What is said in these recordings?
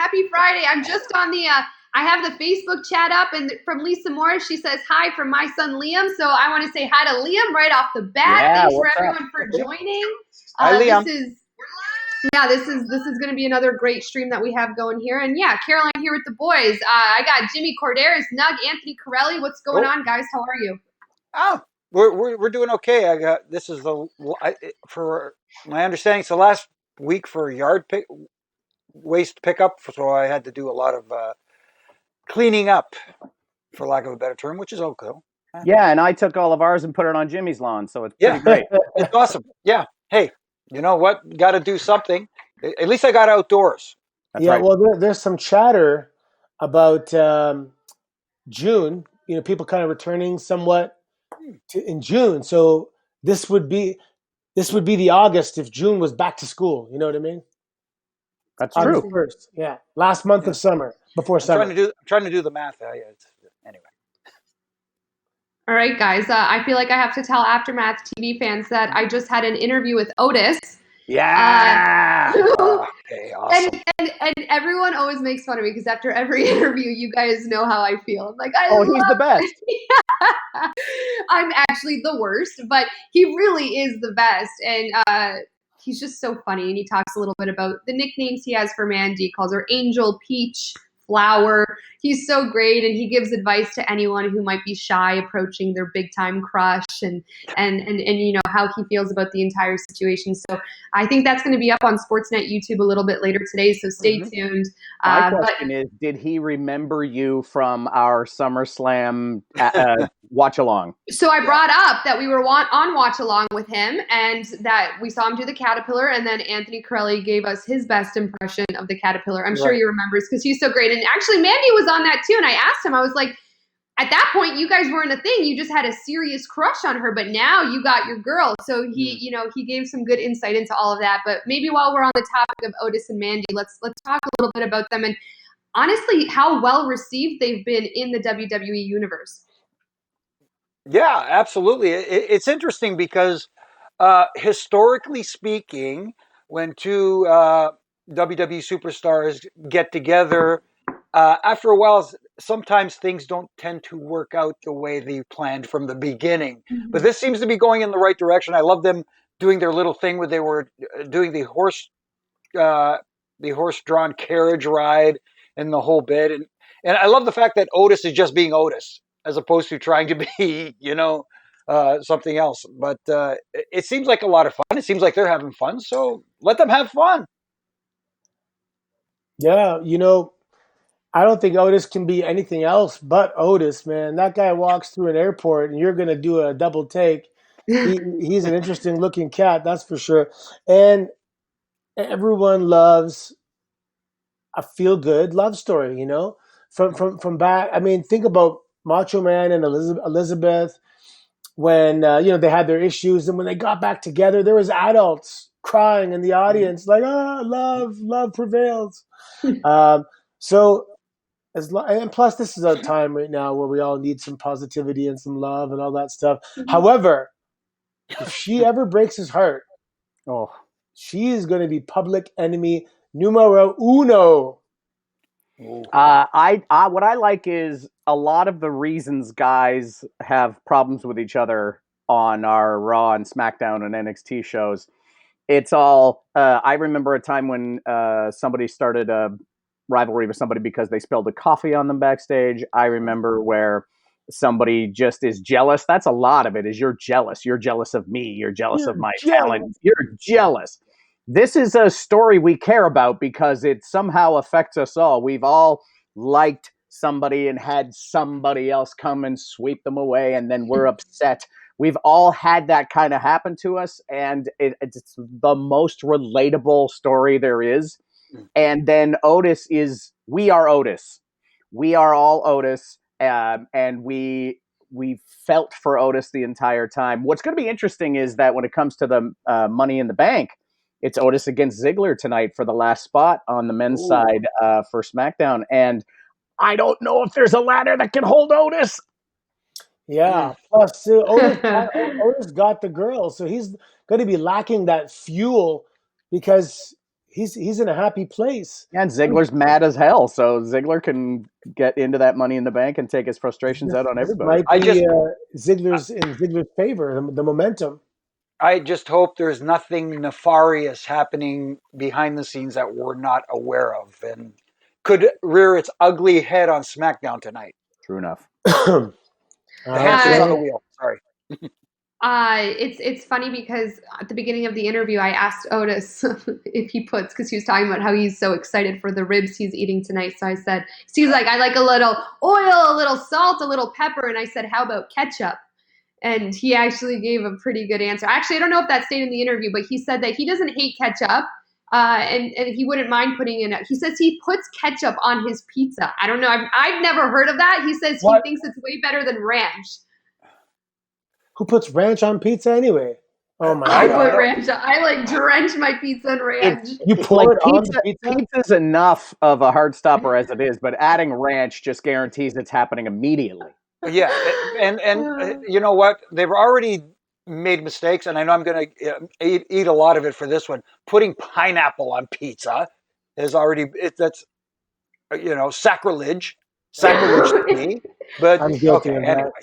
Happy Friday. I'm just on the I have the Facebook chat up, and from Lisa Morris, she says hi from my son Liam. So I want to say hi to Liam right off the bat. Yeah, Thanks for everyone for joining. Hi, Liam. This is going to be another great stream that we have going here. And yeah, Caroline here with the boys. I got Jimmy Corderas, Nug, Anthony Corelli. What's going on, guys? How are you? Oh, we're doing okay. I got this is for my understanding, it's the last week for waste pickup, so I had to do a lot of cleaning up, for lack of a better term, which is okay. Yeah, and I took all of ours and put it on Jimmy's lawn, so it's pretty great. It's awesome. Yeah. Hey, you know what? Got to do something. At least I got outdoors. That's right. Well, there's some chatter about June. You know, people kind of returning somewhat in June. So this would be the August if June was back to school. You know what I mean? That's August true. 1st. Yeah, last month of summer before summer. I'm trying to do the math. Anyway. All right, guys. I feel like I have to tell Aftermath TV fans that I just had an interview with Otis. Yeah. Okay, awesome. And everyone always makes fun of me because after every interview, you guys know how I feel. I'm like, he's the best. I'm actually the worst, but he really is the best. And he's just so funny. And he talks a little bit about the nicknames he has for Mandy. He calls her Angel, Peach, Flower. He's so great, and he gives advice to anyone who might be shy approaching their big time crush, and you know how he feels about the entire situation. So I think that's going to be up on Sportsnet YouTube a little bit later today. So stay tuned. My question is, did he remember you from our SummerSlam watch along? So I brought up that we were on watch along with him, and that we saw him do the caterpillar, and then Anthony Corelli gave us his best impression of the caterpillar. I'm sure he remembers because he's so great. And actually, Mandy was on that too. And I asked him, I was like, at that point, you guys weren't a thing. You just had a serious crush on her, but now you got your girl. So he gave some good insight into all of that. But maybe while we're on the topic of Otis and Mandy, let's talk a little bit about them and honestly how well received they've been in the WWE universe. Yeah, absolutely. It's interesting because historically speaking, when two WWE superstars get together, after a while, sometimes things don't tend to work out the way they planned from the beginning. Mm-hmm. But this seems to be going in the right direction. I love them doing their little thing where they were doing the horse-drawn carriage ride and the whole bit. And I love the fact that Otis is just being Otis, as opposed to trying to be, something else. But it seems like a lot of fun. It seems like they're having fun. So let them have fun. Yeah, I don't think Otis can be anything else but Otis, man. That guy walks through an airport and you're going to do a double take. He's an interesting looking cat, that's for sure. And everyone loves a feel good love story, from back. I mean, think about Macho Man and Elizabeth when they had their issues, and when they got back together, there was adults crying in the audience, like, love prevails. And plus, this is a time right now where we all need some positivity and some love and all that stuff. Mm-hmm. However, if she ever breaks his heart, she is going to be public enemy numero uno. What I like is a lot of the reasons guys have problems with each other on our Raw and SmackDown and NXT shows. It's all. I remember a time when somebody started a rivalry with somebody because they spilled a coffee on them backstage. I remember where somebody just is jealous. That's a lot of it. Is you're jealous. You're jealous of me. You're jealous of my talent. You're jealous. This is a story we care about because it somehow affects us all. We've all liked somebody and had somebody else come and sweep them away, and then we're upset. We've all had that kind of happen to us, and it's the most relatable story there is. And then Otis we are Otis. We are all Otis, and we felt for Otis the entire time. What's going to be interesting is that when it comes to the Money in the Bank, it's Otis against Ziggler tonight for the last spot on the men's side for SmackDown. And I don't know if there's a ladder that can hold Otis. Yeah. Plus, Otis got the girl, so he's going to be lacking that fuel because he's in a happy place. And Ziggler's mad as hell, so Ziggler can get into that Money in the Bank and take his frustrations out on This everybody. might be Ziggler's favor, the momentum. I just hope there's nothing nefarious happening behind the scenes that we're not aware of and could rear its ugly head on SmackDown tonight. True enough. The hamster's on the wheel. Sorry. It's funny because at the beginning of the interview, I asked Otis if he puts, because he was talking about how he's so excited for the ribs he's eating tonight. So I said, he's like, I like a little oil, a little salt, a little pepper. And I said, how about ketchup? And he actually gave a pretty good answer. Actually, I don't know if that stayed in the interview, but he said that he doesn't hate ketchup. And he wouldn't mind putting in. He says he puts ketchup on his pizza. I don't know. I've never heard of that. He says he thinks it's way better than ranch. Who puts ranch on pizza anyway? Oh my I God. put ranch. I like drench my pizza in ranch. You pour it on the pizza? Pizza's enough of a hard stopper as it is, but adding ranch just guarantees it's happening immediately. Yeah, and you know what? They've already made mistakes, and I know I'm going to eat a lot of it for this one. Putting pineapple on pizza is already that's sacrilege to me. But I'm guilty of that. anyways,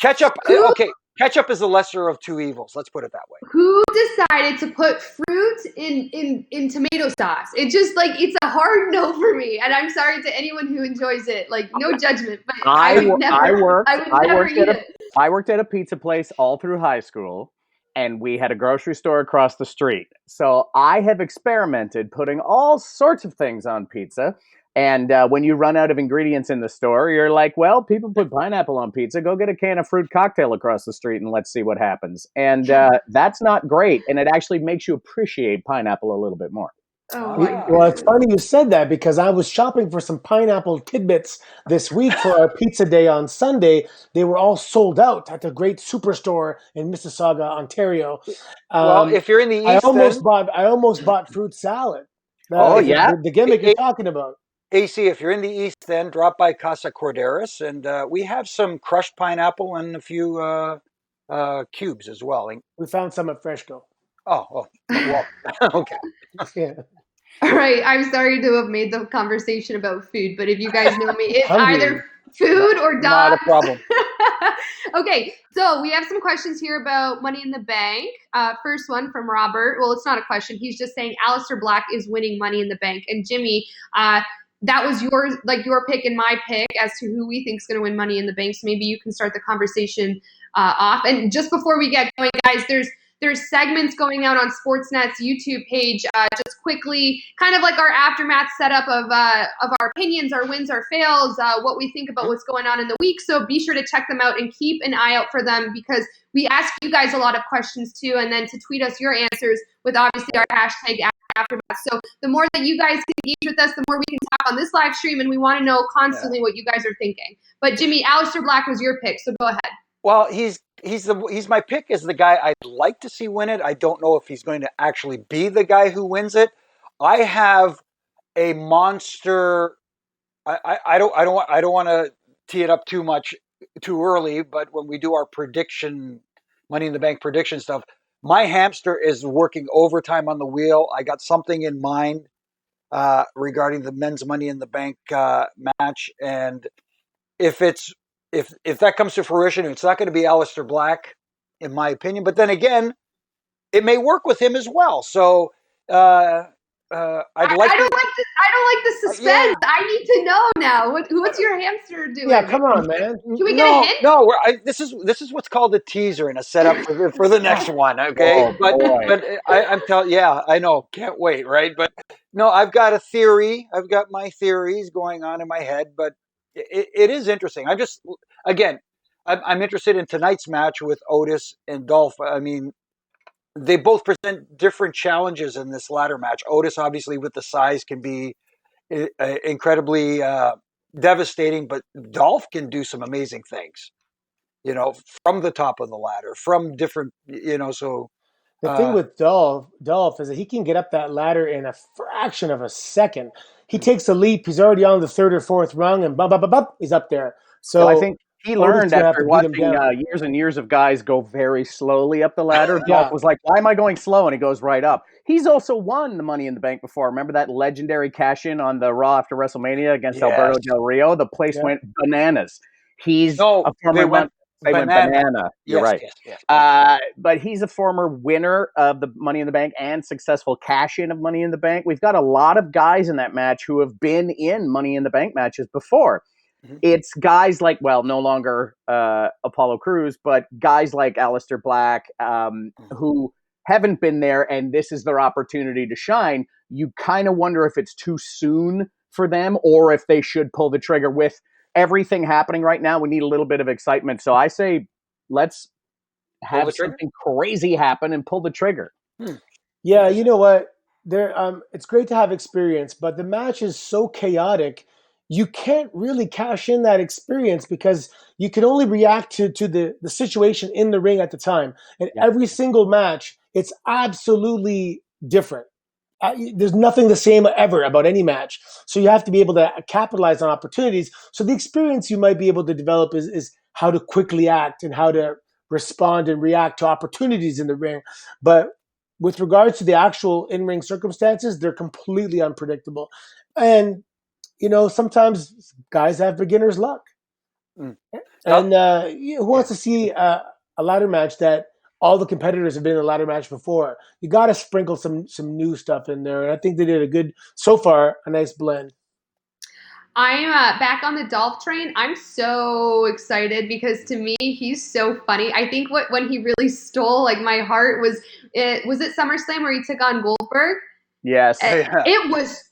ketchup. Okay, ketchup is the lesser of two evils. Let's put it that way. Who decided to put fruit in tomato sauce? It just it's a hard no for me, and I'm sorry to anyone who enjoys it. Like, no judgment, but I would never eat it. I worked at a pizza place all through high school, and we had a grocery store across the street. So I have experimented putting all sorts of things on pizza. And when you run out of ingredients in the store, you're like, well, people put pineapple on pizza. Go get a can of fruit cocktail across the street and let's see what happens. And that's not great. And it actually makes you appreciate pineapple a little bit more. Oh, well, it's funny you said that because I was shopping for some pineapple tidbits this week for our pizza day on Sunday. They were all sold out at the great superstore in Mississauga, Ontario. Well, if you're in the East, I almost bought fruit salad. The gimmick you're talking about. AC, if you're in the East End, drop by Casa Corderas, and we have some crushed pineapple and a few cubes as well. We found some at Freshco. Oh, well, okay. Yeah. All right, I'm sorry to have made the conversation about food, but if you guys know me, it's either food or dogs. Not a problem. Okay, so we have some questions here about Money in the Bank. First one from Robert. Well, it's not a question. He's just saying Aleister Black is winning Money in the Bank. And Jimmy, that was your pick and my pick as to who we think is going to win Money in the Bank. So maybe you can start the conversation off. And just before we get going, guys, there's segments going out on Sportsnet's YouTube page. Just quickly, kind of like our aftermath setup of our opinions, our wins, our fails, what we think about what's going on in the week. So be sure to check them out and keep an eye out for them because we ask you guys a lot of questions too, and then to tweet us your answers with obviously our hashtag aftermath. So the more that you guys can engage with us, the more we can talk on this live stream, and we want to know constantly what you guys are thinking. But Jimmy, Aleister Black was your pick, so go ahead. Well, he's my pick as the guy I'd like to see win it. I don't know if he's going to actually be the guy who wins it. I have a monster. I don't want to tee it up too early, but when we do our prediction, Money in the Bank prediction stuff, my hamster is working overtime on the wheel. I got something in mind regarding the men's Money in the Bank match, and if that comes to fruition, it's not going to be Aleister Black, in my opinion. But then again, it may work with him as well. So I don't like the suspense. Yeah. I need to know now. What's your hamster doing? Yeah, come on, man. Can we get a hint? No. This is what's called a teaser and a setup for the next one. Okay, but I'm telling. Yeah, I know. Can't wait. Right, but no, I've got a theory. I've got my theories going on in my head, but. It is interesting. I'm interested in tonight's match with Otis and Dolph. I mean, they both present different challenges in this latter match. Otis, obviously, with the size, can be incredibly devastating, but Dolph can do some amazing things. From the top of the ladder, from different. So. The thing with Dolph is that he can get up that ladder in a fraction of a second. He takes a leap. He's already on the third or fourth rung, and he's up there. So He Otis learned is gonna have after to beat him watching down. years and years of guys go very slowly up the ladder. Yeah. Dolph was like, "Why am I going slow?" And he goes right up. He's also won the Money in the Bank before. Remember that legendary cash-in on the Raw after WrestleMania against Alberto Del Rio? The place went bananas. He's No, a former they went banana. You're Yes, right. yes. But he's a former winner of the Money in the Bank and successful cash-in of Money in the Bank. We've got a lot of guys in that match who have been in Money in the Bank matches before. It's guys like, well, no longer Apollo Crews, but guys like Aleister Black who haven't been there, and this is their opportunity to shine. You kind of wonder if it's too soon for them or if they should pull the trigger. With everything happening right now, we need a little bit of excitement. So I say let's have something crazy happen and pull the trigger. Yeah, you know what? It's great to have experience, but the match is so chaotic. You can't really cash in that experience because you can only react to the situation in the ring at the time. And every single match, it's absolutely different. There's nothing the same ever about any match. So you have to be able to capitalize on opportunities. So the experience you might be able to develop is how to quickly act and how to respond and react to opportunities in the ring. But with regards to the actual in-ring circumstances, they're completely unpredictable. And, sometimes guys have beginner's luck. And who wants to see a ladder match that all the competitors have been in a ladder match before? You got to sprinkle some new stuff in there. And I think they did a nice blend. I'm back on the Dolph train. I'm so excited because to me, he's so funny. I think when he really stole my heart was it SummerSlam where he took on Goldberg? Yes.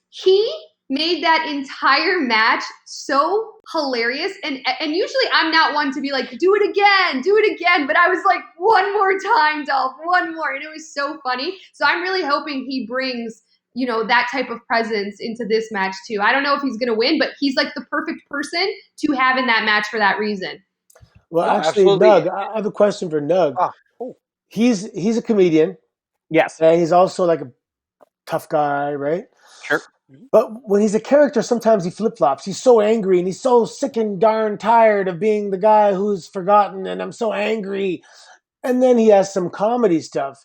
He made that entire match so hilarious. And usually I'm not one to be like, do it again. But I was like, one more time, Dolph, one more. And it was so funny. So I'm really hoping he brings that type of presence into this match too. I don't know if he's going to win, but he's like the perfect person to have in that match for that reason. Well, actually, Nug, I have a question for Nug. He's a comedian. Yes. And he's also like a tough guy, right? Sure. But when he's a character, sometimes he flip-flops. He's so angry and he's so sick and darn tired of being the guy who's forgotten and I'm so angry. And then he has some comedy stuff.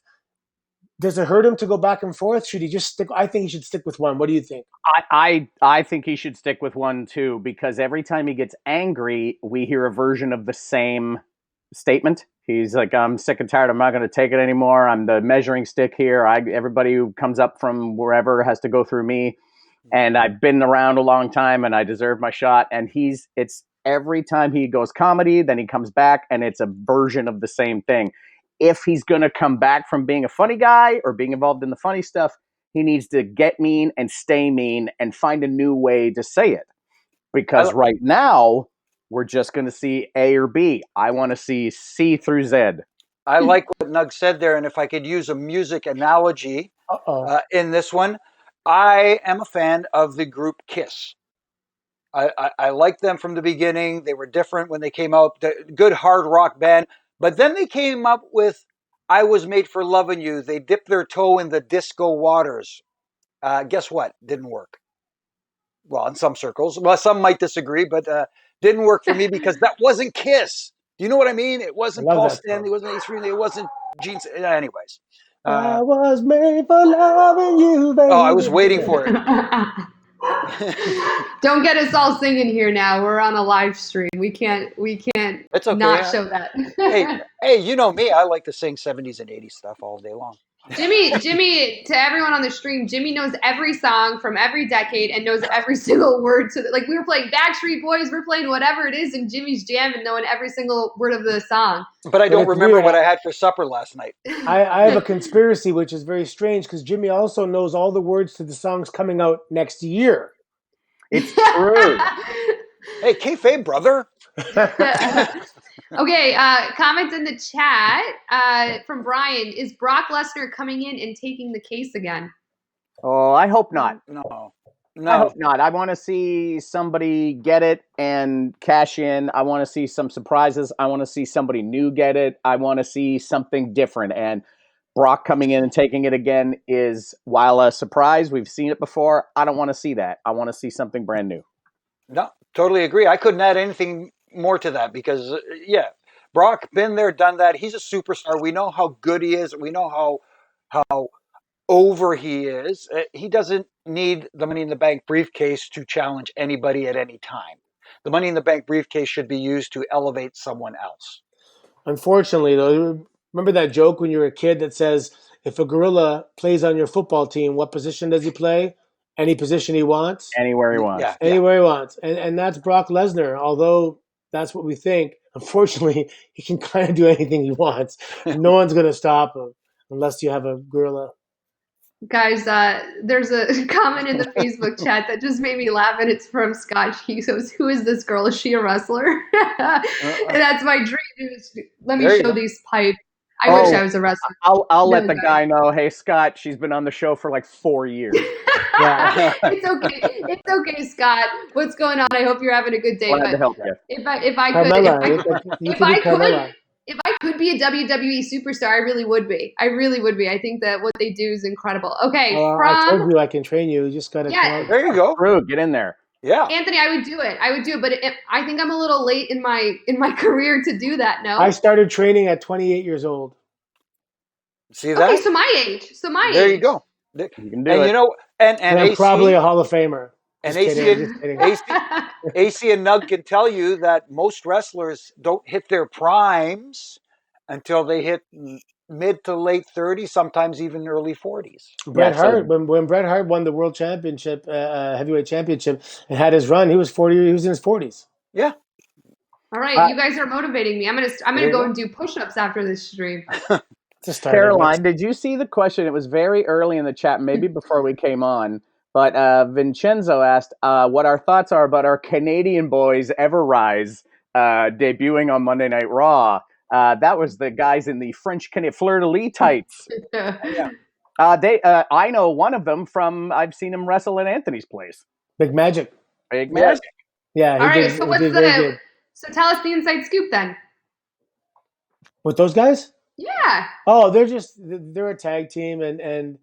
Does it hurt him to go back and forth? Should he just stick? I think he should stick with one. What do you think? I think he should stick with one too, because every time he gets angry, we hear a version of the same statement. He's like, I'm sick and tired. I'm not going to take it anymore. I'm the measuring stick here. Everybody who comes up from wherever has to go through me. And I've been around a long time and I deserve my shot. And it's every time he goes comedy, then he comes back and it's a version of the same thing. If he's going to come back from being a funny guy or being involved in the funny stuff, he needs to get mean and stay mean and find a new way to say it. Because right now, we're just going to see A or B. I want to see C through Z. I like what Nug said there. And if I could use a music analogy in this one, I am a fan of the group Kiss. I liked them from the beginning. They were different when they came out. Good hard rock band. But then they came up with I Was Made for Loving You. They dipped their toe in the disco waters. Guess what? Didn't work. Well, in some circles. Well, some might disagree, but didn't work for me because that wasn't Kiss. Do you know what I mean? It wasn't Paul Stanley. It wasn't Ace Frehley. It wasn't Gene. Anyways. I was made for loving you, baby. Oh, I was waiting for it. Don't get us all singing here now. We're on a live stream. We can't it's okay. Not show that. hey, you know me. I like to sing 70s and 80s stuff all day long. Jimmy, to everyone on the stream, Jimmy knows every song from every decade and knows every single word to we were playing Backstreet Boys, we're playing whatever it is, and Jimmy's jamming, knowing every single word of the song. But I don't remember what I had for supper last night. I have a conspiracy, which is very strange, because Jimmy also knows all the words to the songs coming out next year. It's true. Hey, kayfabe, brother. Okay, comments in the chat from Brian. Is Brock Lesnar coming in and taking the case again? Oh, I hope not. No. I hope not. I want to see somebody get it and cash in. I want to see some surprises. I want to see somebody new get it. I want to see something different. And Brock coming in and taking it again is, while a surprise, we've seen it before. I don't want to see that. I want to see something brand new. No, totally agree. I couldn't add anything more to that because, Brock, been there, done that. He's a superstar. We know how good he is. We know how over he is. He doesn't need the Money in the Bank briefcase to challenge anybody at any time. The Money in the Bank briefcase should be used to elevate someone else. Unfortunately, though, remember that joke when you were a kid that says, if a gorilla plays on your football team, what position does he play? Any position he wants? Anywhere he wants. Yeah, Anywhere he wants. And that's Brock Lesnar, although that's what we think. Unfortunately, he can kind of do anything he wants. No one's going to stop him unless you have a gorilla. Guys, there's a comment in the Facebook chat that just made me laugh, and it's from Scott. He goes, "Who is this girl? Is she a wrestler?" And that's my dream. Let me show these pipes. I wish I was a wrestler. I'll let the guy know. Hey, Scott, she's been on the show for like 4 years. Yeah. It's okay. It's okay, Scott. What's going on? I hope you're having a good day. Glad to help you. If I could be a WWE superstar, I really would be. I think that what they do is incredible. Okay, I told you I can train you. You just got to come out. There you go. Get in there. Yeah. Anthony, I would do it. But I think I'm a little late in my career to do that. No, I started training at 28 years old. See that? Okay, so my age. There you go. You can do and it. You know, and I'm AC, probably a Hall of Famer. And Just kidding. AC and Nug can tell you that most wrestlers don't hit their primes until they hit mid to late 30s, sometimes even early 40s. Bret Hart, when Bret Hart won the World Championship, heavyweight championship, and had his run, he was 40. He was in his 40s. Yeah. All right, you guys are motivating me. I'm gonna go and do push-ups after this stream. Caroline, did you see the question? It was very early in the chat, maybe before we came on. But Vincenzo asked what our thoughts are about our Canadian boys Ever Rise debuting on Monday Night Raw. That was the guys in the French fleur-de-lis tights. Yeah. I know one of them from, I've seen him wrestle at Anthony's place. Big Magic. Big Magic. Yeah. All right, so tell us the inside scoop then. With those guys? Yeah. Oh, they're a tag team and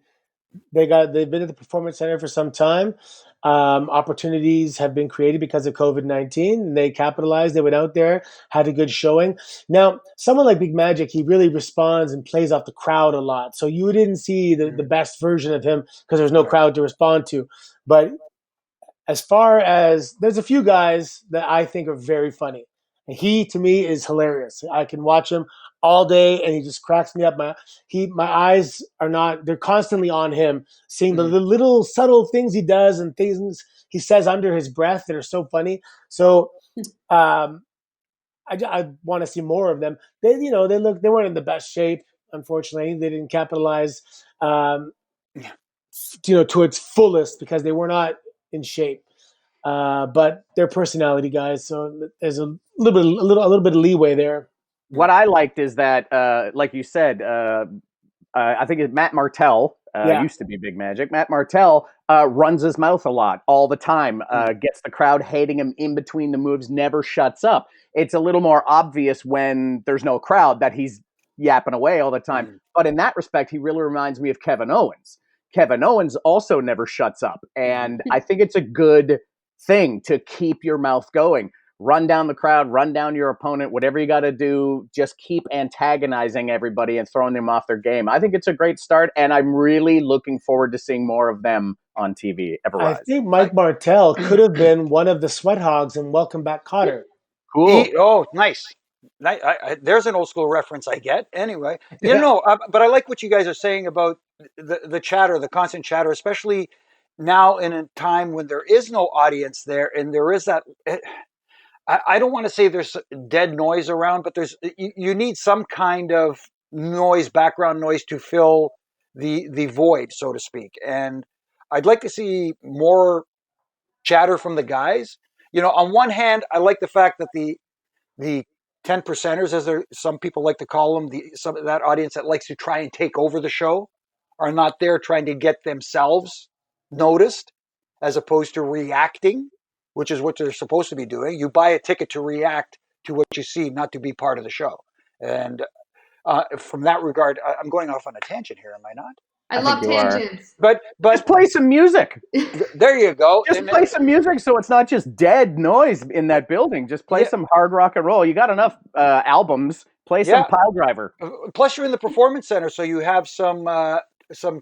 they've been at the Performance Center for some time. Opportunities have been created because of COVID-19, and they capitalized. They went out there, had a good showing. Now, someone like Big Magic, he really responds and plays off the crowd a lot. So you didn't see the best version of him because there's no crowd to respond to. But as far as there's a few guys that I think are very funny. And he, to me, is hilarious. I can watch him all day, and he just cracks me up. My eyes are not, they're constantly on him, seeing the little subtle things he does and things he says under his breath that are so funny. So I want to see more of them. They weren't in the best shape, unfortunately. They didn't capitalize, to its fullest because they were not in shape. But they're personality guys, so there's a little bit of leeway there. What I liked is that, like you said, I think it's Matt Martell, used to be Big Magic. Matt Martell runs his mouth a lot, all the time, gets the crowd hating him in between the moves, never shuts up. It's a little more obvious when there's no crowd that he's yapping away all the time. But in that respect, he really reminds me of Kevin Owens. Kevin Owens also never shuts up. And I think it's a good thing to keep your mouth going. Run down the crowd, run down your opponent, whatever you got to do, just keep antagonizing everybody and throwing them off their game. I think it's a great start, and I'm really looking forward to seeing more of them on TV. I think Mike Martell could have been one of the Sweat Hogs in Welcome Back, Kotter. Cool. Nice. There's an old school reference I get. Anyway, but I like what you guys are saying about the chatter, the constant chatter, especially now in a time when there is no audience there, and there is that. I don't want to say there's dead noise around, but you need some kind of noise, background noise, to fill the void, so to speak. And I'd like to see more chatter from the guys. On one hand, I like the fact that the 10 percenters, as some people like to call them, some of that audience that likes to try and take over the show, are not there trying to get themselves noticed, as opposed to reacting, which is what they're supposed to be doing. You buy a ticket to react to what you see, not to be part of the show. And from that regard, I'm going off on a tangent here, am I not? I love think you are. tangents. But Just play some music. there you go. Just And, play some music so it's not just dead noise in that building. Just play Yeah. some hard rock and roll. You got enough albums. Play some Yeah. Pile Driver. Plus, you're in the performance center, so you have some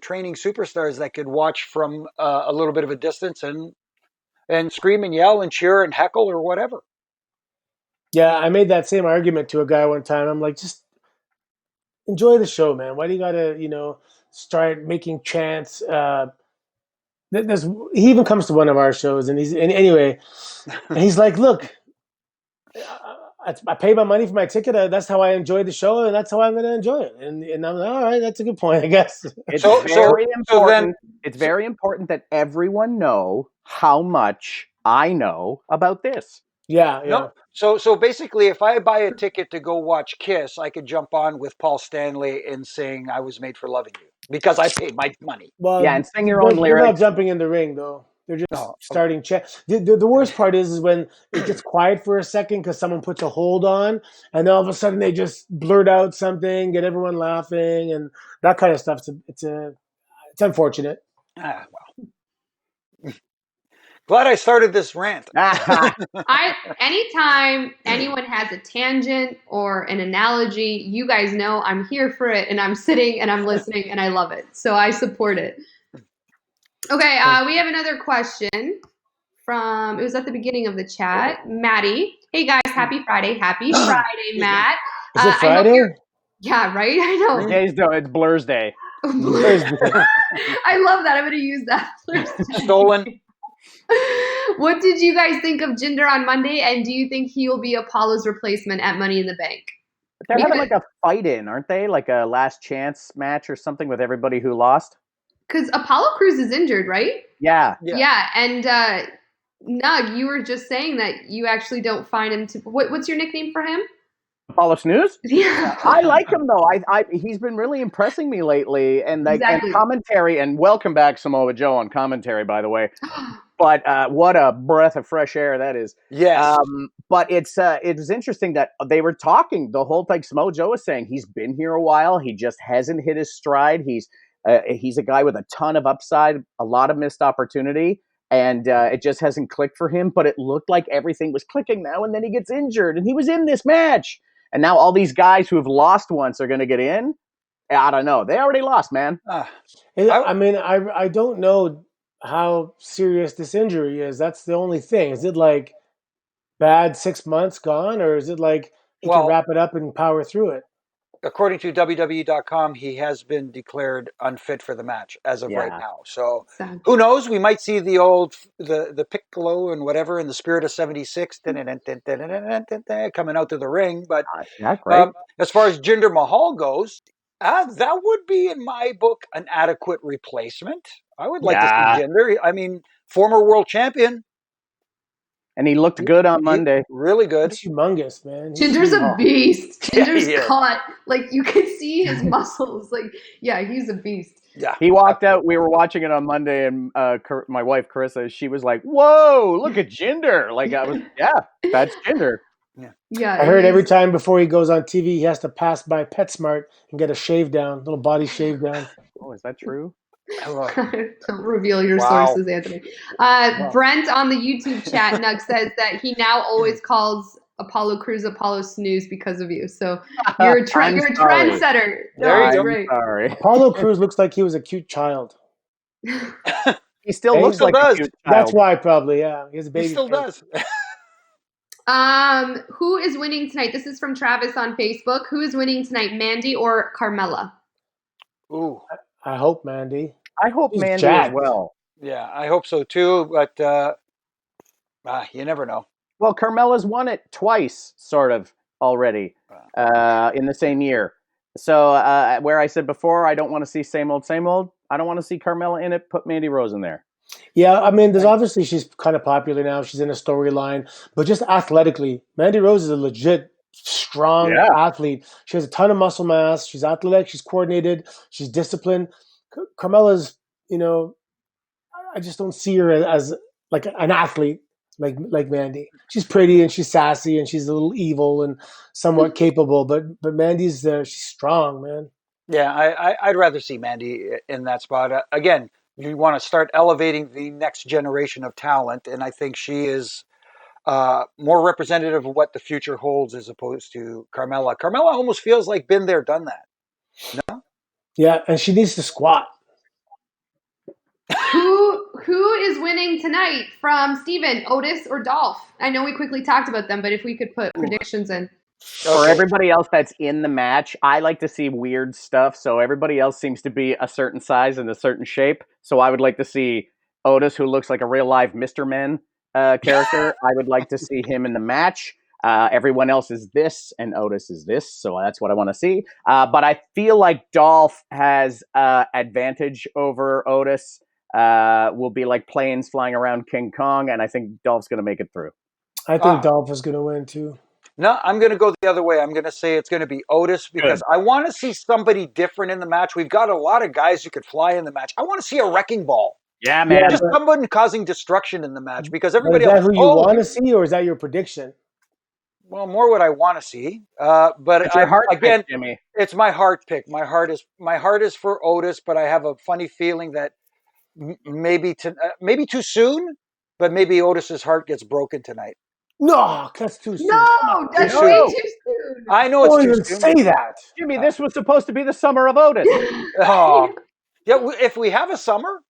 training superstars that could watch from a little bit of a distance and scream and yell and cheer and heckle or whatever. Yeah, I made that same argument to a guy one time. I'm like, just enjoy the show, man. Why do you gotta, start making chants? There's, he even comes to one of our shows, and anyway, and he's like, look, I pay my money for my ticket. That's how I enjoy the show, and that's how I'm going to enjoy it. And I'm like, all right, that's a good point, I guess. It's So- very so important. then- It's very important that everyone know how much I know about this. Yeah. No, so basically, if I buy a ticket to go watch Kiss, I could jump on with Paul Stanley and sing "I Was Made for Loving You" because I paid my money. Well, Yeah, and sing your own they're not lyrics. jumping in the ring though. They're just Oh, starting chant. The worst part is when it gets quiet for a second because someone puts a hold on, and then all of a sudden they just blurt out something, get everyone laughing, and that kind of stuff. It's unfortunate. Well, glad I started this rant. Anytime anyone has a tangent or an analogy, you guys know I'm here for it, and I'm sitting and I'm listening, and I love it. So I support it. Okay, we have another question from, it was at the beginning of the chat, Maddie. Hey guys, happy Friday. Happy Friday, Matt. Is it Friday? Yeah, right? I know. It's Blur's Day. I love that. I'm going to use that. Stolen. What did you guys think of Jinder on Monday, and do you think he will be Apollo's replacement at Money in the Bank? They're having like a fight in, aren't they? Like a last chance match or something with everybody who lost? Because Apollo Crews is injured, right? Yeah. Yeah, and Nug, you were just saying that you actually don't find him to... What's your nickname for him? Apollo Snooze? Yeah. I like him though. He's been really impressing me lately, and Exactly. and commentary. And welcome back, Samoa Joe, on commentary, by the way. But what a breath of fresh air that is. Yes. But it was interesting that they were talking the whole time. Samoa Joe was saying he's been here a while. He just hasn't hit his stride. He's a guy with a ton of upside, a lot of missed opportunity. And it just hasn't clicked for him. But it looked like everything was clicking now. And then he gets injured. And he was in this match. And now all these guys who have lost once are going to get in. I don't know. They already lost, man. I mean, I don't know how serious this injury is. That's the only thing. Is it like bad 6 months gone? Or is it like he can wrap it up and power through it? According to WWE.com, he has been declared unfit for the match as of right now. So who knows? We might see the old the piccolo and whatever in the spirit of '76 coming out to the ring. But as far as Jinder Mahal goes, that would be, in my book, an adequate replacement. I would like to see Jinder. I mean, former world champion. And he looked good on Monday. Really good. He's humongous, man. Jinder's a beast. Jinder's Yeah, cut. Like, you can see his muscles. Like, yeah, he's a beast. Yeah. He walked out. We were watching it on Monday, and my wife, Carissa, she was like, whoa, look at Jinder. Like, I was, that's Jinder. Yeah. I heard every time before he goes on TV, he has to pass by PetSmart and get a shave down, little body shave down. Oh, is that true? Don't reveal your sources, Anthony. Brent on the YouTube chat, Nug, says that he now always calls Apollo Crews Apollo Snooze because of you. So you're a trendsetter. There you go. Sorry. Apollo Crews looks like he was a cute child. He still looks like a cute child. That's why, probably, yeah. He has a baby. He still does. Who is winning tonight? This is from Travis on Facebook. Who is winning tonight, Mandy or Carmella? Ooh. I hope Mandy. I hope Mandy as well. Yeah, I hope so too. But you never know. Well, Carmella's won it twice, sort of, already in the same year. So where I said before, I don't want to see same old, I don't want to see Carmella in it. Put Mandy Rose in there. Yeah, I mean, there's obviously she's kind of popular now. She's in a storyline. But just athletically, Mandy Rose is a legit strong athlete. She has a ton of muscle mass. She's athletic. She's coordinated. She's disciplined. Carmella's, I just don't see her as like an athlete like Mandy. She's pretty and she's sassy and she's a little evil and somewhat capable. But Mandy's she's strong, man. Yeah, I'd rather see Mandy in that spot. Again, you want to start elevating the next generation of talent, and I think she is more representative of what the future holds as opposed to Carmella. Carmella almost feels like been there, done that. No? Yeah, and she needs to squat. Who is winning tonight from Steven, Otis, or Dolph? I know we quickly talked about them, but if we could put predictions in. For everybody else that's in the match, I like to see weird stuff. So everybody else seems to be a certain size and a certain shape. So I would like to see Otis, who looks like a real live Mr. Men character. I would like to see him in the match. Everyone else is this, and Otis is this. So that's what I want to see. But I feel like Dolph has advantage over Otis. Will be like planes flying around King Kong, and I think Dolph's going to make it through. I think Dolph is going to win too. No, I'm going to go the other way. I'm going to say it's going to be Otis because I want to see somebody different in the match. We've got a lot of guys who could fly in the match. I want to see a wrecking ball. Yeah, man. Just someone causing destruction in the match because everybody else. Is that who you want to see, or is that your prediction? Well, more what I want to see. But it's your heart again, pick, Jimmy. It's my heart pick. My heart is for Otis, but I have a funny feeling that maybe too soon, but maybe Otis's heart gets broken tonight. No, that's too soon. No, that's way too soon. I know it's too soon. Say that, Jimmy. This was supposed to be the summer of Otis. Oh, yeah. If we have a summer,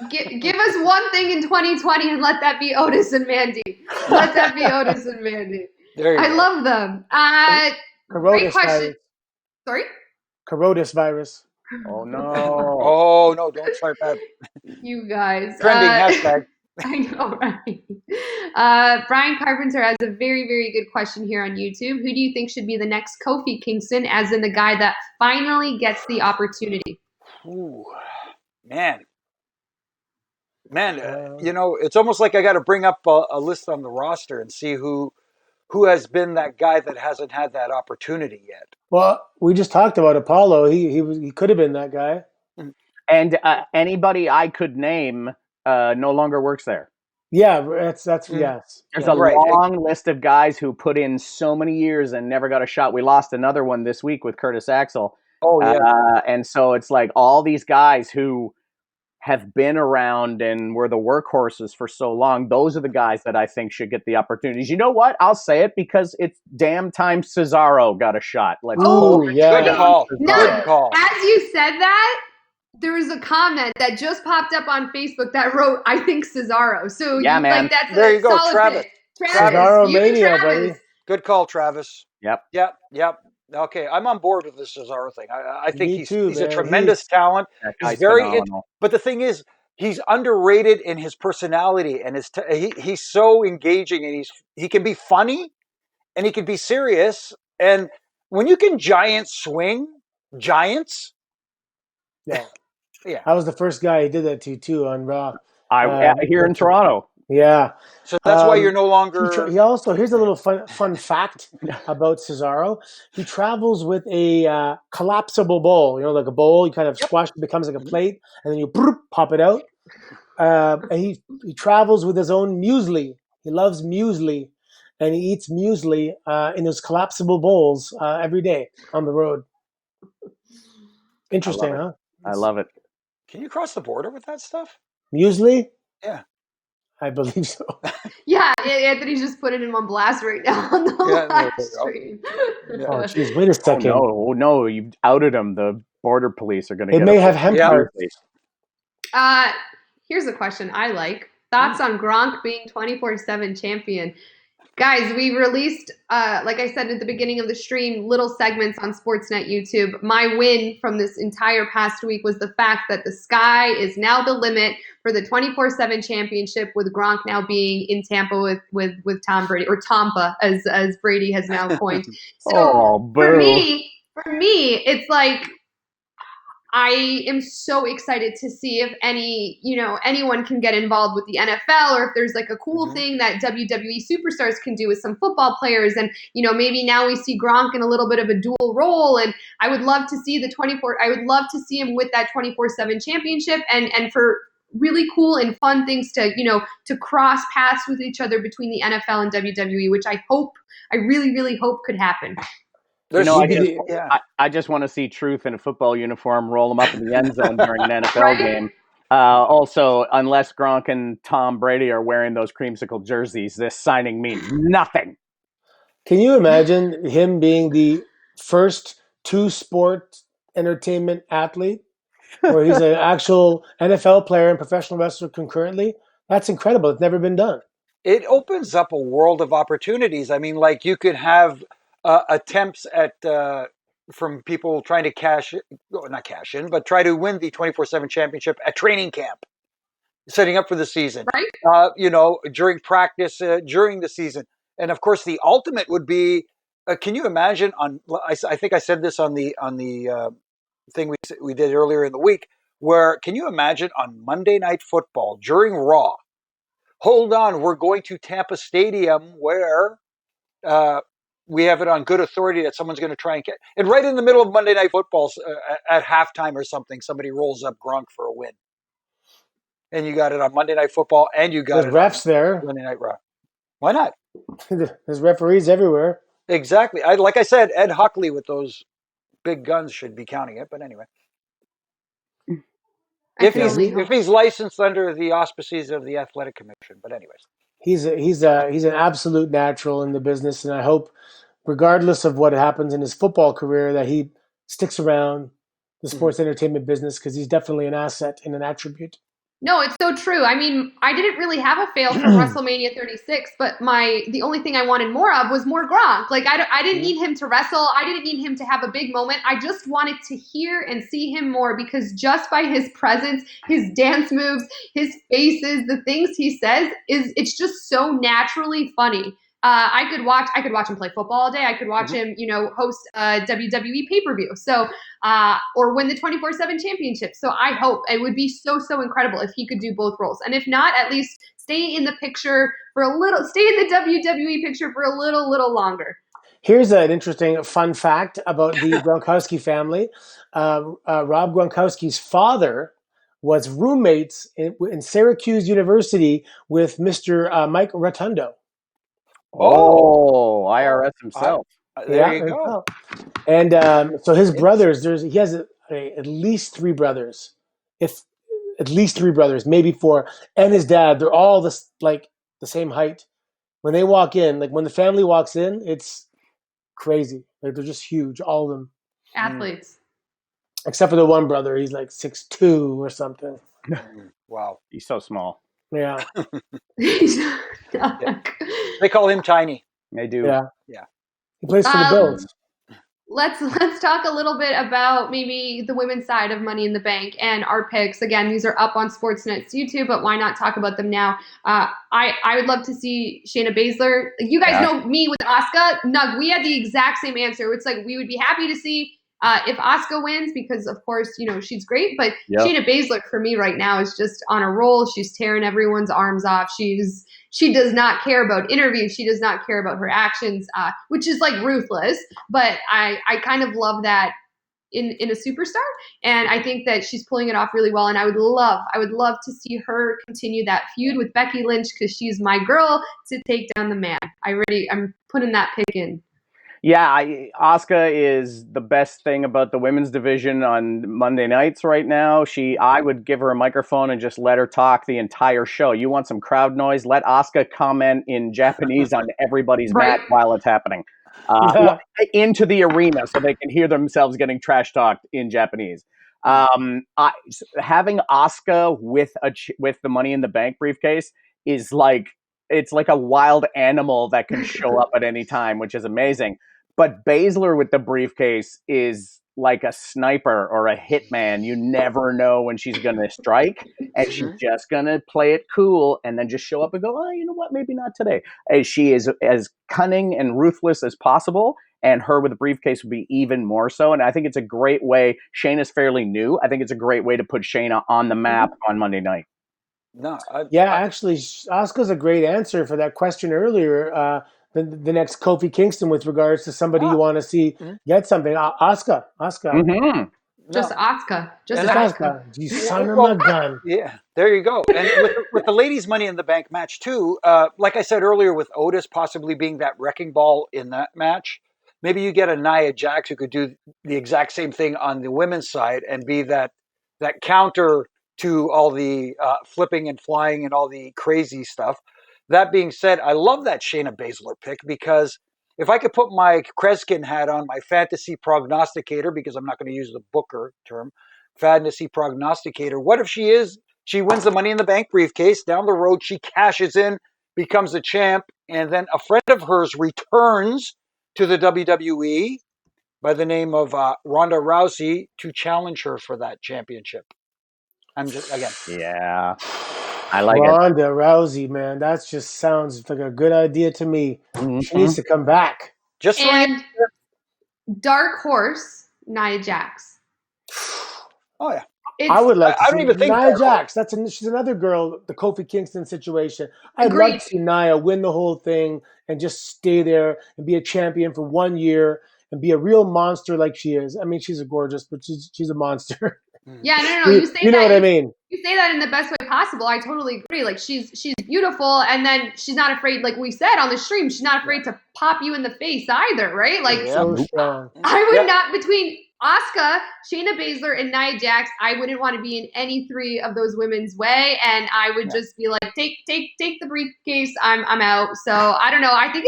give us one thing in 2020 and let that be Otis and Mandy. Let that be Otis and Mandy. There you go. Love them. Great question. Virus. Sorry? Corotis virus. Oh no! Oh no! Don't start that. You guys. Trending hashtag. I know, right? Brian Carpenter has a very, very good question here on YouTube. Who do you think should be the next Kofi Kingston, as in the guy that finally gets the opportunity? Ooh, man, it's almost like I got to bring up a list on the roster and see who has been that guy that hasn't had that opportunity yet. Well, we just talked about Apollo. He could have been that guy. And anybody I could name no longer works there. Yeah, that's yes. There's a long list of guys who put in so many years and never got a shot. We lost another one this week with Curtis Axel. Oh yeah. And so it's like all these guys who have been around and were the workhorses for so long. Those are the guys that I think should get the opportunities. You know what? I'll say it because it's damn time Cesaro got a shot. Good call. No, Good call. As you said that, there was a comment that just popped up on Facebook that wrote, "I think Cesaro." So yeah, man. Like that's there you go, Travis. Cesaro mania, buddy. Good call, Travis. Yep. Okay, I'm on board with the Cesaro thing. I think he's man. a tremendous talent. He's very, but the thing is, he's underrated in his personality and he's so engaging and he can be funny and he can be serious. And when you can swing giants, yeah. Yeah, I was the first guy he did that to too on Raw. Here in Toronto. Yeah. So that's why you're no longer. He also, here's a little fun fact about Cesaro. He travels with a collapsible bowl. Like a bowl. You kind of squash it, becomes like a plate, and then you pop it out. And he travels with his own muesli. He loves muesli, and he eats muesli in those collapsible bowls every day on the road. Interesting, huh? I love it. Can you cross the border with that stuff? Muesli? Yeah. I believe so. Yeah, Anthony's just put it in one blast right now on the live stream. Oh, jeez, wait a second. Oh, no, you've outed him. The border police are going to get It may have hemp parts. Here's a question I like. Thoughts on Gronk being 24/7 champion? Guys, we released, like I said at the beginning of the stream, little segments on Sportsnet YouTube. My win from this entire past week was the fact that the sky is now the limit for the 24/7 championship, with Gronk now being in Tampa with Tom Brady, or Tampa, as Brady has now coined. So for me, it's like, I am so excited to see if anyone can get involved with the NFL, or if there's like a cool thing that WWE superstars can do with some football players. And, maybe now we see Gronk in a little bit of a dual role. And I would love to see I would love to see him with that 24/7 championship and for really cool and fun things to cross paths with each other between the NFL and WWE, which I really, really hope could happen. There's, I just want to see Truth in a football uniform roll him up in the end zone during an NFL Right? game. Also, unless Gronk and Tom Brady are wearing those creamsicle jerseys, this signing means nothing. Can you imagine him being the first two-sport entertainment athlete, where he's an actual NFL player and professional wrestler concurrently? That's incredible. It's never been done. it opens up a world of opportunities. I mean, like you could have attempts at from people trying to not cash in, but try to win the 24/7 championship at training camp, setting up for the season. Right? During practice, during the season, and of course, the ultimate would be. Can you imagine? I think I said this on the thing we did earlier in the week. Where can you imagine on Monday Night Football during Raw? Hold on, we're going to Tampa Stadium where we have it on good authority that someone's going to try and get. And right in the middle of Monday Night Football at halftime or something, somebody rolls up Gronk for a win. And you got it on Monday Night Football and you got There's it refs on there. Monday Night Raw. Why not? There's referees everywhere. Exactly. Like I said, Ed Huckley with those big guns should be counting it. But anyway. If he's licensed under the auspices of the Athletic Commission. But anyways. He's an absolute natural in the business, and I hope, regardless of what happens in his football career, that he sticks around the sports entertainment business, because he's definitely an asset and an attribute. No, it's so true. I mean, I didn't really have a fail from WrestleMania 36, but the only thing I wanted more of was more Gronk. Like, I didn't need him to wrestle. I didn't need him to have a big moment. I just wanted to hear and see him more, because just by his presence, his dance moves, his faces, the things he says, it's just so naturally funny. I could watch him play football all day. I could watch him, host a WWE pay-per-view. So, or win the 24/7 championship. So I hope it would be so incredible if he could do both roles. And if not, at least stay in the picture stay in the WWE picture for a little longer. Here's an interesting fun fact about the Gronkowski family. Rob Gronkowski's father was roommates in Syracuse University with Mr. Mike Rotundo. Oh, IRS himself. There you go. And so his brothers, he has at least three brothers, maybe four, and his dad. They're all the same height. When they walk in, like when the family walks in, it's crazy. Like they're just huge, all of them. Athletes. Except for the one brother, he's like 6'2" or something. Wow, he's so small. Yeah. They call him tiny. They do. Yeah. He plays for the Bills. Let's talk a little bit about maybe the women's side of Money in the Bank and our picks. Again, these are up on Sportsnet's YouTube, but why not talk about them now? I would love to see Shayna Baszler. You guys know me with Asuka. Nug, we had the exact same answer. It's like we would be happy to see if Asuka wins, because of course, she's great. But Shayna Baszler for me right now is just on a roll. She's tearing everyone's arms off. She does not care about interviews. She does not care about her actions, which is like ruthless. But I kind of love that in a superstar, and I think that she's pulling it off really well. And I would love to see her continue that feud with Becky Lynch, because she's my girl to take down the man. I'm putting that pick in. Yeah, Asuka is the best thing about the women's division on Monday nights right now. I would give her a microphone and just let her talk the entire show. You want some crowd noise? Let Asuka comment in Japanese on everybody's match while it's happening. Into the arena so they can hear themselves getting trash talked in Japanese. Having Asuka with the Money in the Bank briefcase is it's like a wild animal that can show up at any time, which is amazing. But Baszler with the briefcase is like a sniper or a hitman. You never know when she's going to strike, and she's just going to play it cool and then just show up and go, oh, you know what, maybe not today. She is as cunning and ruthless as possible, and her with the briefcase would be even more so. And I think it's a great way. Shayna's fairly new. I think it's a great way to put Shayna on the map on Monday night. No, actually, Asuka's a great answer for that question earlier. The next Kofi Kingston with regards to somebody you want to see get something. Asuka. Mm-hmm. Just Asuka. Just Asuka. You son of a gun. Yeah, there you go. And with the ladies' Money in the Bank match too, like I said earlier, with Otis possibly being that wrecking ball in that match, maybe you get a Nia Jax who could do the exact same thing on the women's side and be that counter to all the flipping and flying and all the crazy stuff. That being said, I love that Shayna Baszler pick because if I could put my Kreskin hat on, my fantasy prognosticator, because I'm not going to use the Booker term, fantasy prognosticator, what if she wins the Money in the Bank briefcase, down the road she cashes in, becomes a champ, and then a friend of hers returns to the WWE by the name of Ronda Rousey to challenge her for that championship. I'm just, again. Yeah. I like Ronda Rousey, man, that just sounds like a good idea to me. it. She needs to come back. Just so And dark horse, Nia Jax. Oh, yeah. I would like to I see don't even think Nia Dark Jax. She's another girl, the Kofi Kingston situation. I'd Agreed. love to see Nia win the whole thing and just stay there and be a champion for 1 year and be a real monster like she is. I mean, she's a gorgeous, but she's a monster. Yeah, no. You say You know that, what I mean? You say that in the best way possible. I totally agree. Like she's beautiful, and then she's not afraid. Like we said on the stream, she's not afraid to pop you in the face either, right? Like So strong. I would not between Asuka, Shayna Baszler, and Nia Jax. I wouldn't want to be in any three of those women's way, and I would just be like, take the briefcase. I'm out. So I don't know. I think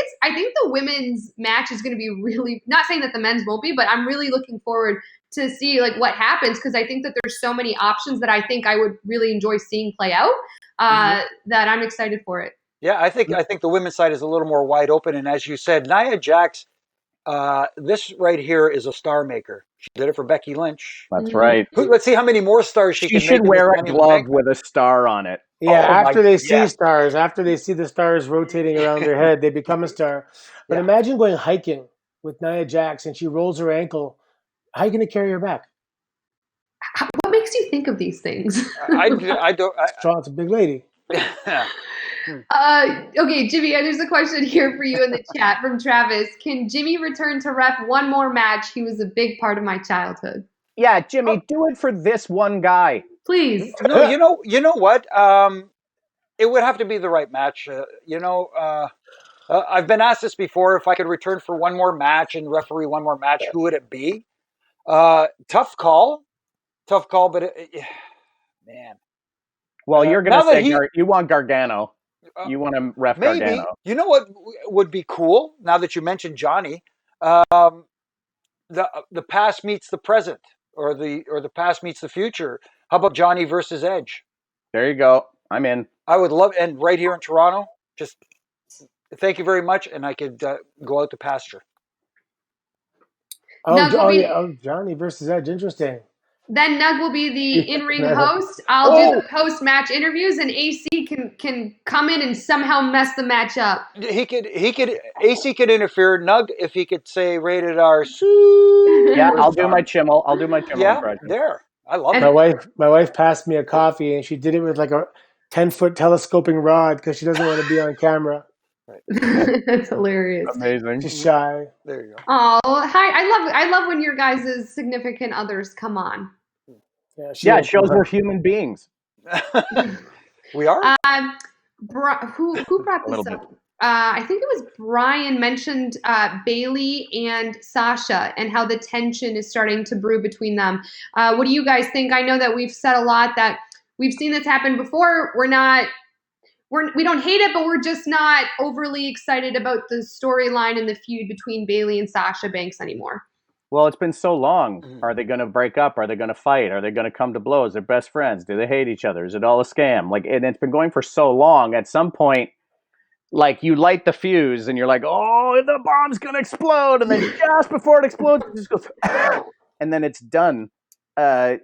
the women's match is going to be really. Not saying that the men's won't be, but I'm really looking forward to see like what happens because I think that there's so many options that I think I would really enjoy seeing play out that I'm excited for it. Yeah, I think the women's side is a little more wide open, and as you said, Nia Jax, this right here is a star maker. She did it for Becky Lynch. That's right. Let's see how many more stars she can should make. wear a glove with a star on it. Yeah, after they see yeah. stars, after they see the stars rotating around their head, they become a star. But imagine going hiking with Nia Jax and she rolls her ankle. How are you going to carry her back? What makes you think of these things? I don't. It's a big lady. Okay, Jimmy, there's a question here for you in the chat from Travis. Can Jimmy return to ref one more match? He was a big part of my childhood. Yeah, Jimmy, do it for this one guy. Please. No, you know what? It would have to be the right match. I've been asked this before. If I could return for one more match and referee one more match, who would it be? Tough call, but man. Well, you're going to say you want Gargano. You want to ref maybe. Gargano. You know what would be cool? Now that you mentioned Johnny, the past meets the present, or the past meets the future. How about Johnny versus Edge? There you go. I'm in. I would love, and right here in Toronto, just thank you very much, and I could go out to pasture. Johnny versus Edge, interesting. Then Nug will be the in-ring host. I'll do the post-match interviews, and AC can come in and somehow mess the match up. AC could interfere. Nug, if he could say rated R. Yeah, I'll do my Chimmel. Yeah, impression. there. I love it. My wife passed me a coffee, and she did it with like a 10-foot telescoping rod because she doesn't want to be on camera. Right. That's hilarious. Amazing. She's shy. There you go. Oh, hi! I love when your guys' significant others come on. Yeah, it shows we're human beings. We are. Who brought this up? I think it was Brian mentioned Bailey and Sasha and how the tension is starting to brew between them. What do you guys think? I know that we've said a lot that we've seen this happen before. We don't hate it, but we're just not overly excited about the storyline and the feud between Bailey and Sasha Banks anymore. Well, it's been so long. Mm-hmm. Are they going to break up? Are they going to fight? Are they going to come to blows? They're best friends. Do they hate each other? Is it all a scam? And it's been going for so long. At some point, you light the fuse and you're like, oh, the bomb's going to explode. And then just before it explodes, it just goes, and then it's done. I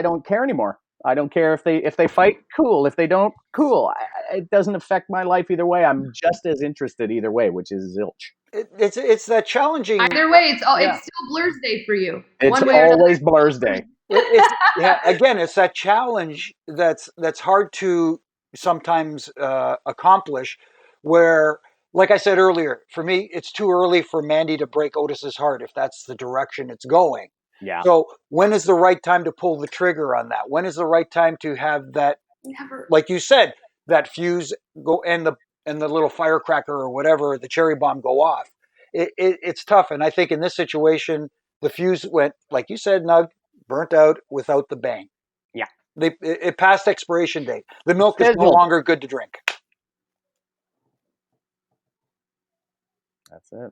don't care anymore. I don't care if they fight, cool. If they don't, cool. It doesn't affect my life either way. I'm just as interested either way, which is zilch. It's that challenging. Either way, it's still Blur's Day for you. It's always Blur's Day. Again, it's that challenge that's hard to sometimes accomplish. Where, like I said earlier, for me, it's too early for Mandy to break Otis's heart if that's the direction it's going. Yeah. So when is the right time to pull the trigger on that? When is the right time to have that? Never. Like you said, that fuse go and the little firecracker or whatever, the cherry bomb go off. it's tough. And I think in this situation, the fuse went, like you said, Nug, burnt out without the bang. Yeah. It passed expiration date. The milk is no Fizzled. longer good to drink. That's it.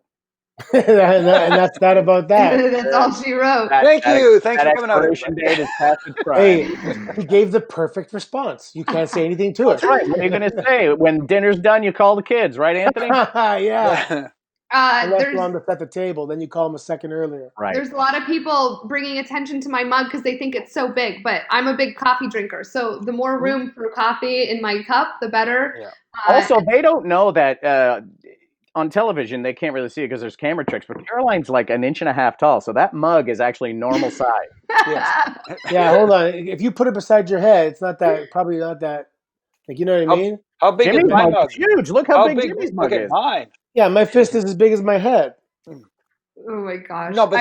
and that's that about that. That's all she wrote. Thank you. Thanks that for coming out, expiration everybody. date is past its prime. Hey, he gave the perfect response. You can't say anything to it. That's right. What are you going to say? When dinner's done, you call the kids, right, Anthony? Yeah. Unless There's you're on to set the table, then you call him a second earlier. Right. there's a lot of people bringing attention to my mug because they think it's so big, but I'm a big coffee drinker, so the more room for coffee in my cup, the better. Yeah. Also, they don't know that on television they can't really see it because there's camera tricks, but Caroline's like an inch and a half tall, so that mug is actually normal size. Yes. Yeah, hold on. If you put it beside your head, it's not that, probably not that, like, you know what I mean? How big Jimmy's is my mug mug? is huge. Look how big Jimmy's mug Look at is. mine. Yeah, my fist is as big as my head. Oh my gosh. No, but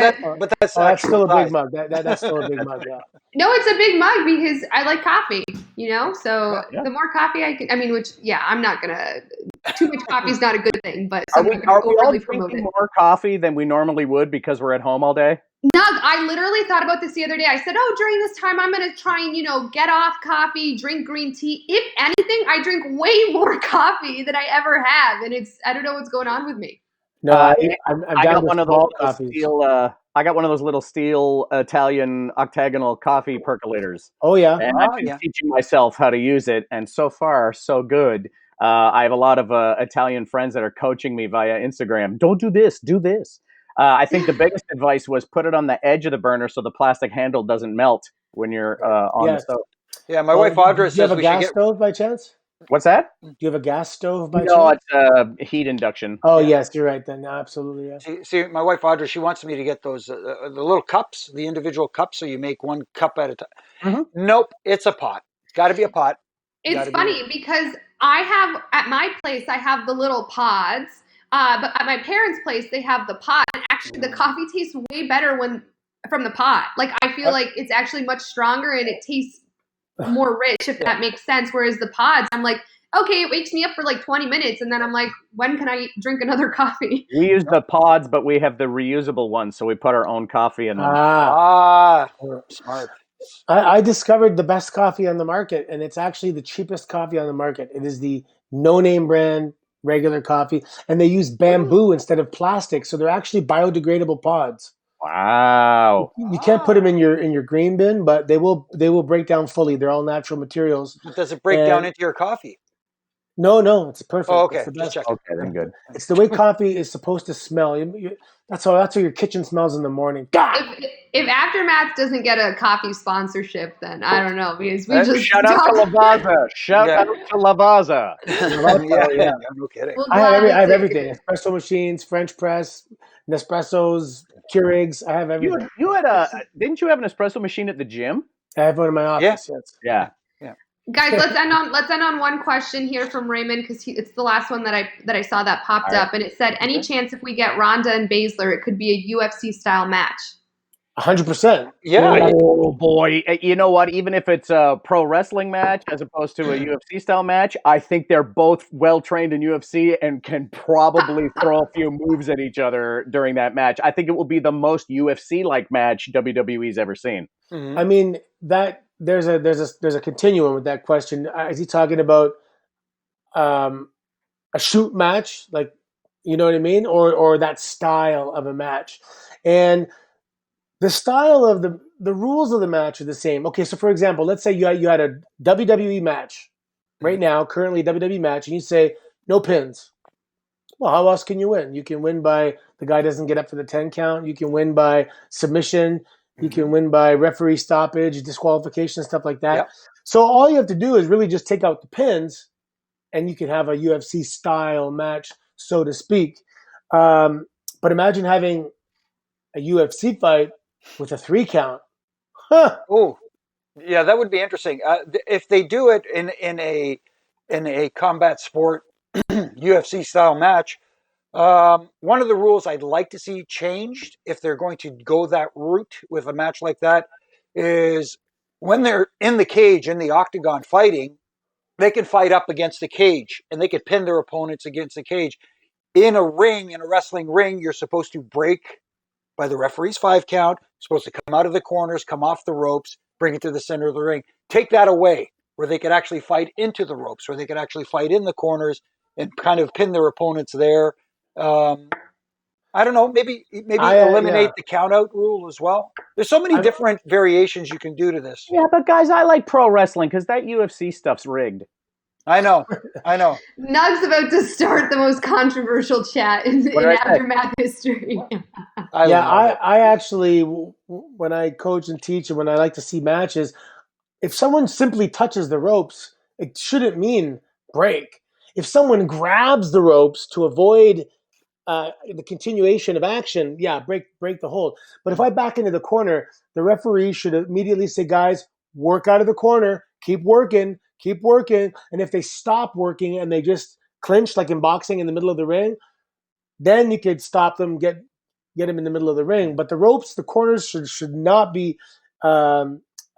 that's That's actual still a big size. mug. That's still a big mug, yeah. No, it's a big mug because I like coffee, so Yeah. the more coffee I'm not gonna, too much coffee is not a good thing, but so Are I'm we not gonna all overly promote drinking it. more coffee than we normally would because we're at home all day? Nug, I literally thought about this the other day. I said, during this time, I'm going to try and, get off coffee, drink green tea. If anything, I drink way more coffee than I ever have. And I don't know what's going on with me. No, I'm I down got to one of small those coffees. steel. I got one of those little steel Italian octagonal coffee percolators. Oh, yeah. And I've been teaching myself how to use it, and so far, so good. I have a lot of Italian friends that are coaching me via Instagram. Don't do this, do this. I think the biggest advice was put it on the edge of the burner so the plastic handle doesn't melt when you're on the stove. Yeah, my wife Audra Do you says have a we should gas get. stove by chance? What's that? Do you have a gas stove by No, chance? it's heat induction. Oh, yes, you're right then. No, absolutely, yeah. See, my wife Audra, she wants me to get those the little cups, the individual cups, so you make one cup at a time. Mm-hmm. Nope, it's a pot. Got to be a pot. It's funny because at my place, I have the little pods, but at my parents' place, they have the pot. And actually, the coffee tastes way better from the pot. Like, I feel like it's actually much stronger and it tastes more rich, if that makes sense. Whereas the pods, I'm like, okay, it wakes me up for like 20 minutes. And then I'm like, when can I drink another coffee? We use the pods, but we have the reusable ones, so we put our own coffee in them. Smart. I discovered the best coffee on the market, and it's actually the cheapest coffee on the market. It is the no-name brand regular coffee, and they use bamboo instead of plastic, so they're actually biodegradable pods. Wow. You can't put them in your green bin, but they will break down fully. They're all natural materials. But does it break down into your coffee? No, it's perfect. Oh, okay. It's the best. Okay, then good. It's the way coffee is supposed to smell. That's how your kitchen smells in the morning. If Aftermath doesn't get a coffee sponsorship, then I don't know, because we just shout out to Lavazza. Shout out to Lavazza. Yeah, no kidding. We'll I have gladly take everything: it. espresso machines, French press, Nespressos, Keurigs. I have everything. Didn't you have an espresso machine at the gym? I have one in my office. Yes. Yeah. Guys, let's end on one question here from Raymond, because it's the last one that I saw that popped up, and it said, any chance if we get Ronda and Baszler, it could be a UFC style match? 100%. Yeah. Oh boy! You know what? Even if it's a pro wrestling match as opposed to a UFC style match, I think they're both well trained in UFC and can probably throw a few moves at each other during that match. I think it will be the most UFC like match WWE's ever seen. Mm-hmm. I mean, that there's a continuum with that question. Is he talking about a shoot match, like, you know what I mean, or that style of a match? And the style of the rules of the match are the same. Okay, so for example, let's say you had a WWE match right now, currently WWE match, and you say no pins. Well, how else can you win? You can win by the guy doesn't get up for the 10 count. You can win by submission. You can win by referee stoppage, disqualification, stuff like that. Yep. So all you have to do is really just take out the pins, and you can have a UFC style match, so to speak. But imagine having a UFC fight with a 3 count. Huh. Oh, yeah, that would be interesting. If they do it in a combat sport UFC style match, one of the rules I'd like to see changed, if they're going to go that route with a match like that, is when they're in the cage, in the octagon fighting, they can fight up against the cage and they could pin their opponents against the cage. in a ring, in a wrestling ring, you're supposed to break by the referee's 5 count, supposed to come out of the corners, come off the ropes, bring it to the center of the ring. Take that away, where they could actually fight into the ropes, where they could actually fight in the corners and kind of pin their opponents there. I don't know, maybe eliminate the count out rule as well. There's so many different variations you can do to this. Yeah, but guys, I like pro wrestling because that UFC stuff's rigged. I know. Nug's about to start the most controversial chat in Aftermath history. I actually, when I coach and teach and when I like to see matches, if someone simply touches the ropes, it shouldn't mean break. If someone grabs the ropes to avoid the continuation of action, break the hold. But if I back into the corner, the referee should immediately say, guys, work out of the corner, keep working. And if they stop working and they just clinch, like in boxing in the middle of the ring, then you could stop them, get them in the middle of the ring. But the ropes, the corners should not be a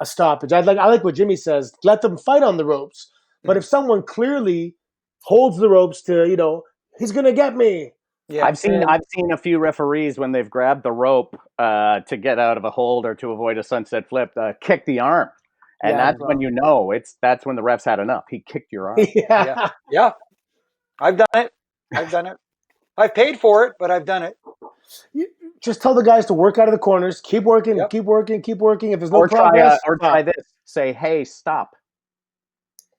stoppage. I like what Jimmy says. Let them fight on the ropes. But if someone clearly holds the ropes to, he's gonna get me. Yeah. I've seen a few referees when they've grabbed the rope to get out of a hold or to avoid a sunset flip, kick the arm. And that's when that's when the ref's had enough. He kicked your arm. Yeah. I've done it. I've paid for it, but I've done it. Just tell the guys to work out of the corners, keep working, keep working. If there's no progress, try this. Say, hey, stop.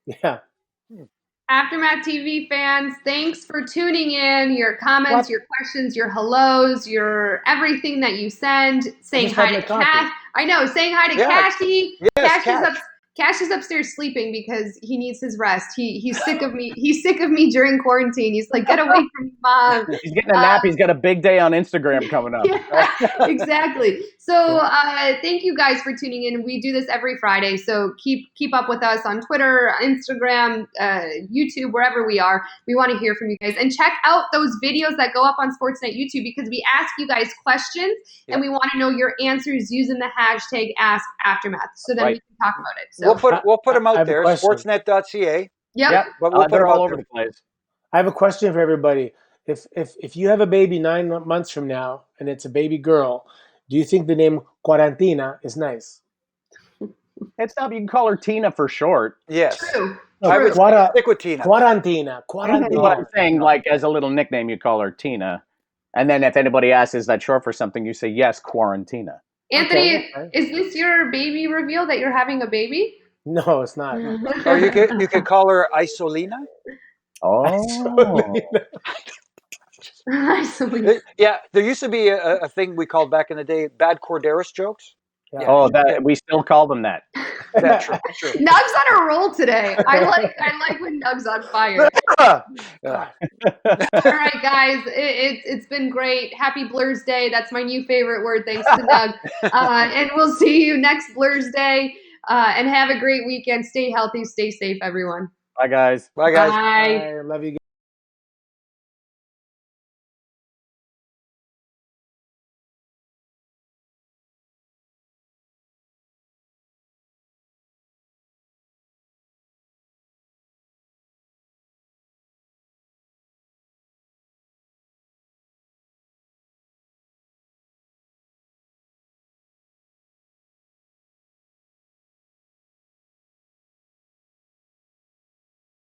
Yeah. Aftermath TV fans, thanks for tuning in. Your comments, your questions, your hellos, your everything that you send. Saying hi to Cash. I know, saying hi to Cashy. Yes, Cash is upstairs sleeping because he needs his rest. He's sick of me. He's sick of me during quarantine. He's like, get away from me, Mom. He's getting a nap. He's got a big day on Instagram coming up. Yeah, exactly. So thank you guys for tuning in. We do this every Friday. So keep up with us on Twitter, Instagram, YouTube, wherever we are. We want to hear from you guys. And check out those videos that go up on Sportsnet YouTube because we ask you guys questions and we want to know your answers using the hashtag AskAftermath. So then we can talk about it. So we'll put them out there, sportsnet.ca. Yep. We'll they're all over the place. I have a question for everybody. If you have a baby 9 months from now and it's a baby girl, do you think the name Quarantina is nice? It's not. You can call her Tina for short. Yes. True. I would stick with Tina. Quarantina. What I'm saying, like as a little nickname, you call her Tina, and then if anybody asks, is that short for something, you say yes, Quarantina. Anthony, is this your baby reveal that you're having a baby? No, it's not. Or you could call her Isolina. Oh. Isolina. Yeah, there used to be a thing we called back in the day bad Corderis jokes. Yeah. Oh, we still call them that. That's true. Nug's on a roll today. I like when Nug's on fire. All right, guys, it's been great. Happy Blur's Day. That's my new favorite word. Thanks to Nug. And we'll see you next Blur's Day. And have a great weekend. Stay healthy. Stay safe, everyone. Bye, guys. Bye, guys. I love you guys.